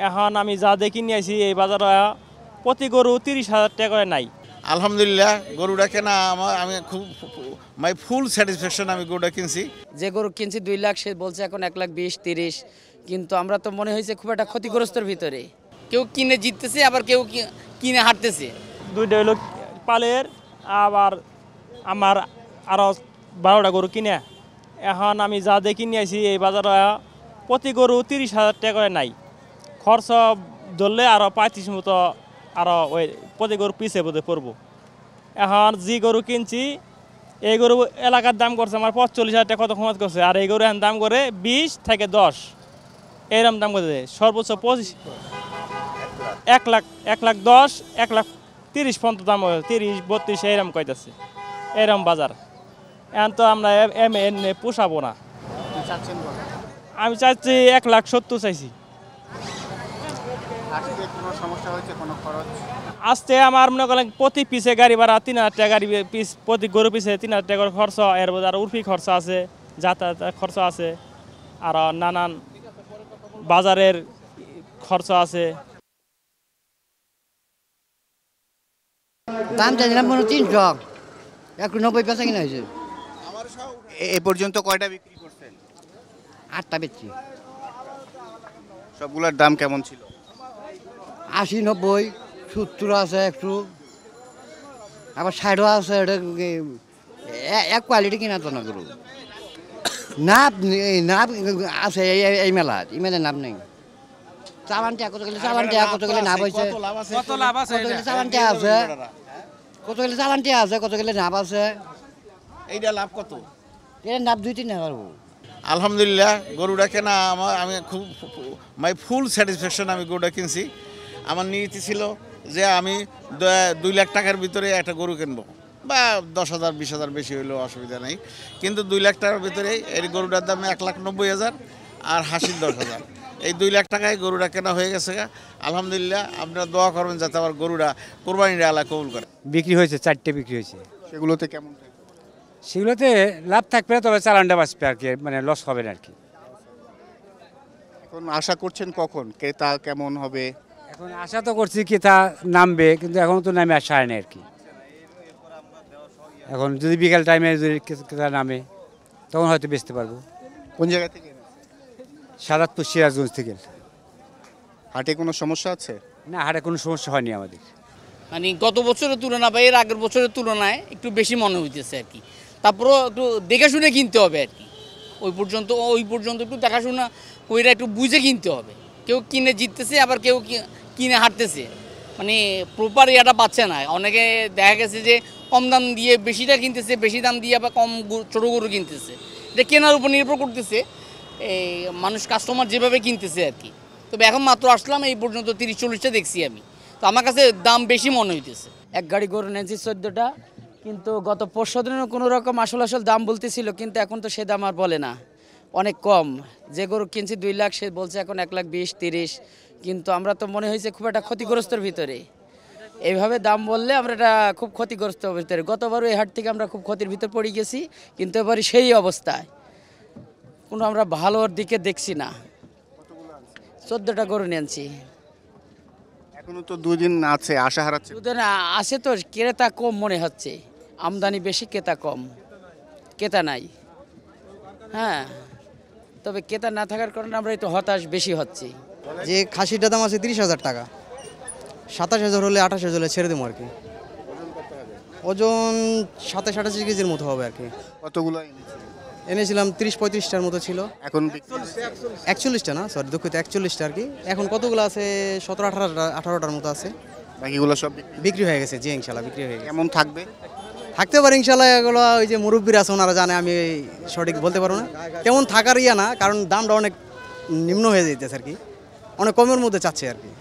এখন আমি যা দেখি নিয়ে আসি এই বাজারে প্রতি গরু 30,000 টাকা করে নাই। আলহামদুলিল্লাহ গরুটা কেনা আমি খুব ফুল স্যাটিসফ্যাকশন আমি গরুটা কিনছি। যে গরু কিনছি 2 লাখ সে বলছে এখন 1,20,30, কিন্তু আমরা তো মনে হয়েছে খুব একটা ক্ষতিগ্রস্তর ভিতরে। কেউ কিনে জিততেছে আবার কেউ কিনে হারতেছে। দুইটা হলো পালের, আবার আমার আরও 12টা গরু কিনে। এখন আমি যা দেখি নিয়ে আসি এই বাজারে প্রতি গরু 30,000 টাকা করে নাই। খরচ ধরলে আরও 35 মতো আরও ওই প্রতি গরু পিছে বোধে পড়বো। এখন যে গরু কিনছি এই গরু এলাকার দাম করছে আমার 45,000 টাকা কত খরচ করছে, আর এই গরু এখন দাম করে 20 থেকে 10 এইরকম দাম করছে। সর্বোচ্চ 25, 1,10,000, 1,30,000 পর্যন্ত দাম, 30-32 এইরকম কইতেছে। এরকম বাজার এখন তো আমরা এমনি পোষাবো না। আমি চাইছি 1,70,000 চাইছি। আজকে আমার মনে করেন প্রতি পিছে গাড়ি ভাড়া 3,000 টাকা, গাড়ি পিস প্রতি গরু পিছে 3,000 টাকার খরচ, এর মধ্যে আর উর্ফি খরচ আছে, যাতায়াত খরচ আছে, আর নানান বাজারের খরচ আছে। দাম চাইছিলাম 300, 190 পেঁচা কিনা হয়েছে। এ পর্যন্ত কয়টা বিক্রি করছেন? 8টা বেচছি। সবগুলোর দাম কেমন ছিল? 80, 90, 70 আছে, 100, আবার 60 আছে। এটা এক কোয়ালিটি কিনা তো না গরু। নাপ আছে এই মেলায়, এই মেলায় নাপ নেই। চালানটা কত গেলে, চালানটা কত গেলে নাপ হয়েছে, কত গেলে চালানটা আছে, কত গেলে চালানটা আছে, কত গেলে নাপ আছে। এইটা লাভ কত? এটা নাপ 2-3 টাকা পারবো। আলহামদুলিল্লাহ গরুটা কেনা আমি খুব ফুল স্যাটিসফ্যাকশন আমি গরুটা কিনছি। আমার নীতি ছিল যে আমি 2 লাখ টাকার ভিতরে একটা গরু কিনবো, বা 10,000 20,000 বেশি হইলেও অসুবিধা নেই, কিন্তু 2 লাখ টাকার ভিতরে এই গরুটার দাম 1,90,000 আর হাসির 10,000। এই 2 লাখ টাকায় গরুটা কেনা হয়ে গেছে। আলহামদুলিল্লাহ আপনারা দোয়া করবেন যাতে আমার গরুটা কোরবানিটা আল্লাহ কবুল করে। বিক্রি হয়েছে 4টে বিক্রি হয়েছে। সেগুলোতে কেমন? সেগুলোতে লাভ থাকবে না, তবে চালানটা বাঁচবে আর কি, মানে লস হবে না আর কি। এখন আশা করছেন কখন ক্রেতা কেমন হবে? এখন আশা তো করছি ক্রেতা নামবে, কিন্তু এখন তো নামে আসা হয় না আর কি। এখন যদি বিকেল টাইমে যদি ক্রেতা নামে তখন হয়তো বেচতে পারবো। কোন জায়গা থেকে? সাদাতপুর, সিরাজগঞ্জ থেকে। হাটে কোনো সমস্যা আছে? না, হাটে কোনো সমস্যা হয়নি আমাদের। মানে গত বছরের তুলনা বা এর আগের বছরের তুলনায় একটু বেশি মনে হইতেছে আর কি। তারপরেও একটু দেখে শুনে কিনতে হবে আর কি। ওই পর্যন্ত একটু দেখাশোনা কইরা একটু বুঝে কিনতে হবে। কেউ কিনে জিততেছে আবার কেউ কিনে হারতেছে, মানে প্রপার ইয়াটা পাচ্ছে না। অনেকে দেখা গেছে যে কম দাম দিয়ে বেশিটা কিনতেছে, বেশি দাম দিয়ে আবার কম ছোটো গরু কিনতেছে। এটা কেনার উপর নির্ভর করতেছে এই মানুষ, কাস্টমার যেভাবে কিনতেছে আর কি। তবে এখন মাত্র আসলাম, এই পর্যন্ত 30-40টা দেখছি আমি, তো আমার কাছে দাম বেশি মনে হইতেছে। এক গাড়ি গরু নিয়েছি 14টা, কিন্তু গত 5 দিনেও কোনো রকম আসল দাম বলতেছিল, কিন্তু এখন তো সে দাম আর বলে না, অনেক কম। যে গরু কিনছি 2 লাখ সে বলছে এখন 1,20,30, কিন্তু আমরা তো মনে হয়েছে খুব একটা ক্ষতিগ্রস্তর ভিতরে। এইভাবে দাম বললে আমরা এটা খুব ক্ষতিগ্রস্ত ভিতরে। গতবারও এই হাট থেকে আমরা খুব ক্ষতির ভিতর পড়ে গেছি, কিন্তু এবারে সেই অবস্থায় কোনো আমরা ভালোর দিকে দেখছি না। 14টা গরু নিয়েছি। এখনো তো 2 দিন আছে, আশা হারাচ্ছে। দুদিন আছে তো, ক্রেতা কম মনে হচ্ছে, আমদানি বেশি, ক্রেতা কম, ক্রেতা নাই। হ্যাঁ, তবে ক্রেতা না থাকার কারণে আমরা একটু হতাশ বেশি হচ্ছি। যে খাসিটার দাম আছে 30,000 টাকা, 27,000 হলে 28,000 হলে ছেড়ে দেবো আর কি। ওজন 27-28 কেজির মতো হবে আর কি। কতগুলো এনেছিলাম 30-35টার মতো ছিল। এখন 41টা না, সরি দুঃখিত, 41টা আর কি। এখন কতগুলো আছে? 17-18টার মতো আছে। বাকিগুলো সব বিক্রি হয়ে গেছে। জি ইনশাল্লাহ বিক্রি হয়ে গেছে। কেমন থাকবে? থাকতে পারে ইনশাল্লাহ। এগুলো ওই যে মুরব্বীরা আছে ওনারা জানে, আমি সঠিক বলতে পারবো না। তেমন থাকার ইয়া না, কারণ দামটা অনেক নিম্ন হয়ে যেতেছে আর কি, অনেক কমের মধ্যে চাচ্ছে আর কি।